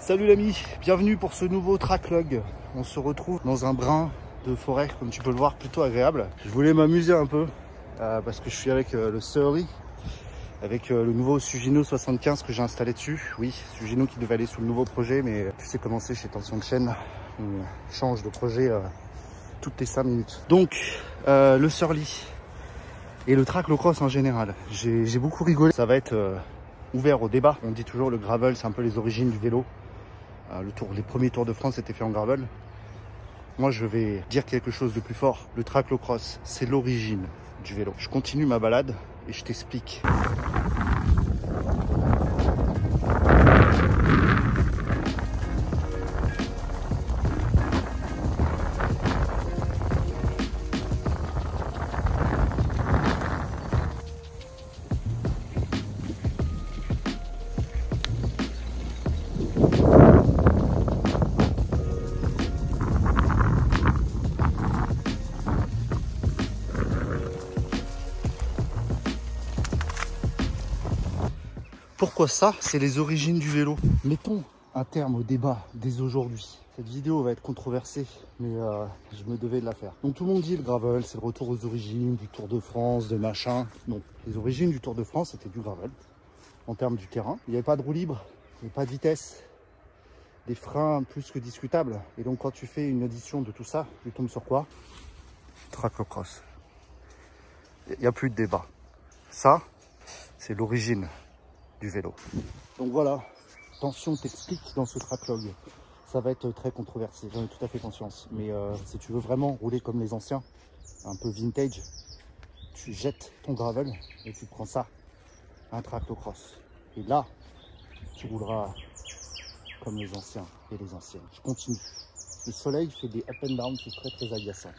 Salut l'ami, bienvenue pour ce nouveau tracklog. On se retrouve dans un brin de forêt, comme tu peux le voir, plutôt agréable. Je voulais m'amuser un peu parce que je suis avec le Surly, avec le nouveau Sugino 75 que j'ai installé dessus. Oui, Sugino qui devait aller sur le nouveau projet, mais tu sais comment c'est chez Tension de chaîne, on change de projet toutes les 5 minutes. Donc le Surly et le tracklocross en général, j'ai beaucoup rigolé. Ça va être ouvert au débat. On dit toujours le gravel, c'est un peu les origines du vélo. Les premiers Tours de France étaient faits en gravel. Moi, je vais dire quelque chose de plus fort. Le tracklocross, c'est l'origine du vélo. Je continue ma balade et je t'explique. Pourquoi ça? C'est les origines du vélo. Mettons un terme au débat dès aujourd'hui. Cette vidéo va être controversée, mais je me devais de la faire. Donc tout le monde dit le gravel, c'est le retour aux origines du Tour de France, de machin. Non, les origines du Tour de France, c'était du gravel. En termes du terrain, il n'y avait pas de roue libre, il n'y avait pas de vitesse, des freins plus que discutables. Et donc quand tu fais une addition de tout ça, tu tombes sur quoi? Tracklocross. Il n'y a plus de débat. Ça, c'est l'origine du vélo. Donc voilà, Tension t'explique dans ce tracklog. Ça va être très controversé, j'en ai tout à fait conscience. Mais si tu veux vraiment rouler comme les anciens, un peu vintage, tu jettes ton gravel et tu prends ça, un tracklocross. Et là, tu rouleras comme les anciens et les anciennes. Je continue. Le soleil fait des up and down, c'est très très agaçant.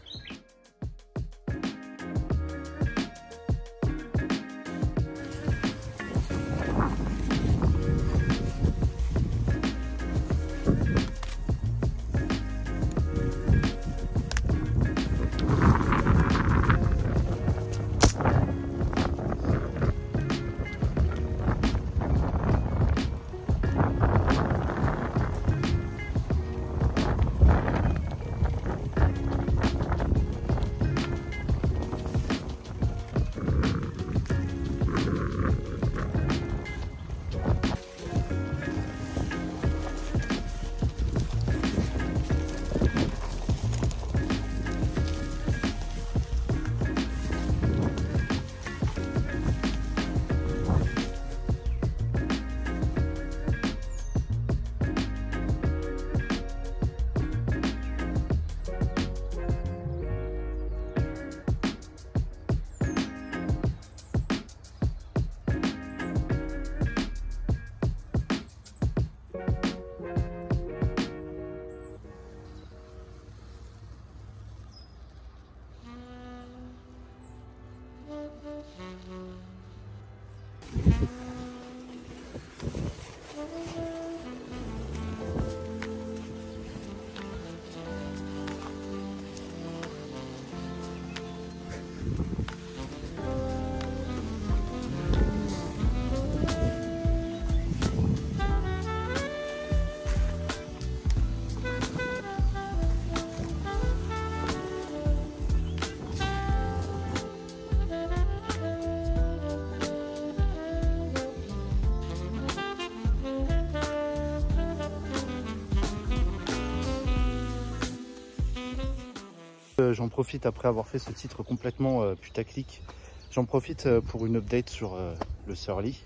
J'en profite après avoir fait ce titre complètement putaclic. J'en profite pour une update sur le Surly.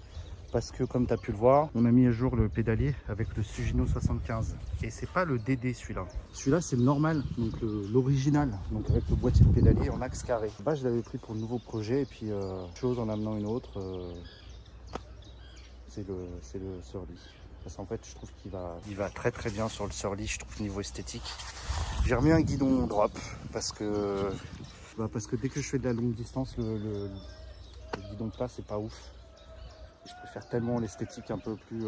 Parce que comme tu as pu le voir, on a mis à jour le pédalier avec le Sugino 75. Et c'est pas le DD celui-là. Celui-là c'est le normal, donc l'original. Donc avec le boîtier de pédalier en axe carré. Bah, je l'avais pris pour le nouveau projet et puis chose en amenant une autre, c'est le Surly. Parce qu'en fait je trouve qu'il va très très bien sur le Surly, je trouve niveau esthétique. J'ai remis un guidon drop parce que dès que je fais de la longue distance, le guidon plat c'est pas ouf. Je préfère tellement l'esthétique un peu plus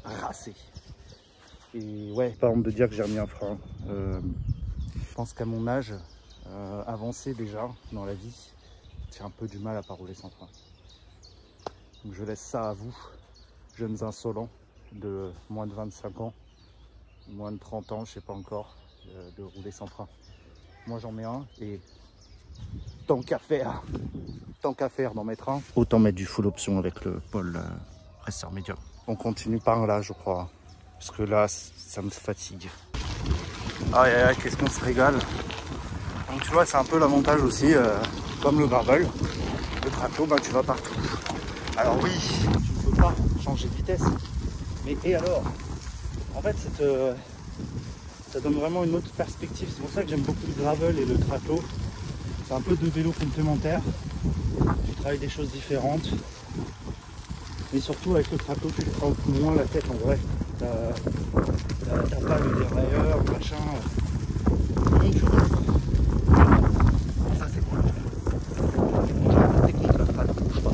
racée. Et ouais, pas honte de dire que j'ai remis un frein. Je pense qu'à mon âge avancé déjà dans la vie, j'ai un peu du mal à pas rouler sans frein. Donc je laisse ça à vous, jeunes insolents de moins de 25 ans, moins de 30 ans, je sais pas encore, de rouler sans frein. Moi j'en mets un et tant qu'à faire d'en mettre un, autant mettre du full option avec le pôle presseur médium. On continue par là je crois, parce que là ça me fatigue. Aïe aïe aïe, qu'est-ce qu'on se régale. Donc tu vois, c'est un peu l'avantage aussi, comme le gravel, le tracto, bah, tu vas partout. Alors oui, tu ne peux pas changer de vitesse, mais et alors? En fait, ça donne vraiment une autre perspective. C'est pour ça que j'aime beaucoup le gravel et le tracto. C'est un peu deux vélos complémentaires. Tu travailles des choses différentes. Et surtout avec le tracto, tu te prends moins la tête en vrai. T'as pas le dérailleur, machin. Donc tu roules. Ça c'est cool. La technique, la strat, bouge pas.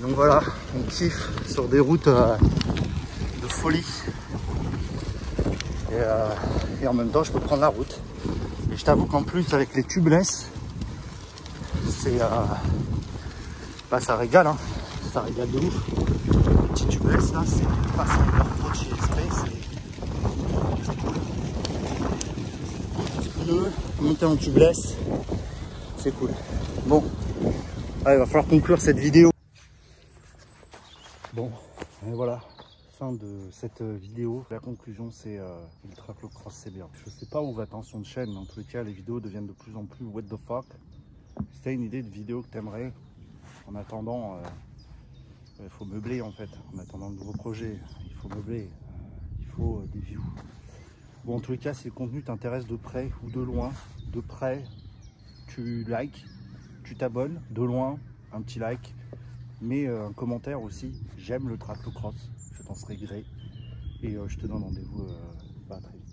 Donc voilà, on kiffe sur des routes de folie. Et en même temps, je peux prendre la route. Et je t'avoue qu'en plus, avec les tubeless, c'est bah, ça régale, hein. Ça régale de ouf. Les petits tubeless là, c'est pas ça, trop de chez Space, c'est cool. Petit pneu, monter en tubeless, c'est cool. Bon, allez, il va falloir conclure cette vidéo. Bon, et voilà, fin de cette vidéo. La conclusion, c'est le traclocross, c'est bien. Je sais pas où va attention de chaîne, mais en tous les cas, les vidéos deviennent de plus en plus what the fuck. Si t'as une idée de vidéo que t'aimerais, en attendant, il faut meubler en fait. En attendant le nouveau projet, il faut meubler, il faut des views. Bon, en tous les cas, si le contenu t'intéresse de près ou de loin, de près, tu likes, tu t'abonnes, de loin, un petit like. Mais un commentaire aussi, j'aime le traclocross, je t'en serai gré. Et je te donne rendez-vous très vite.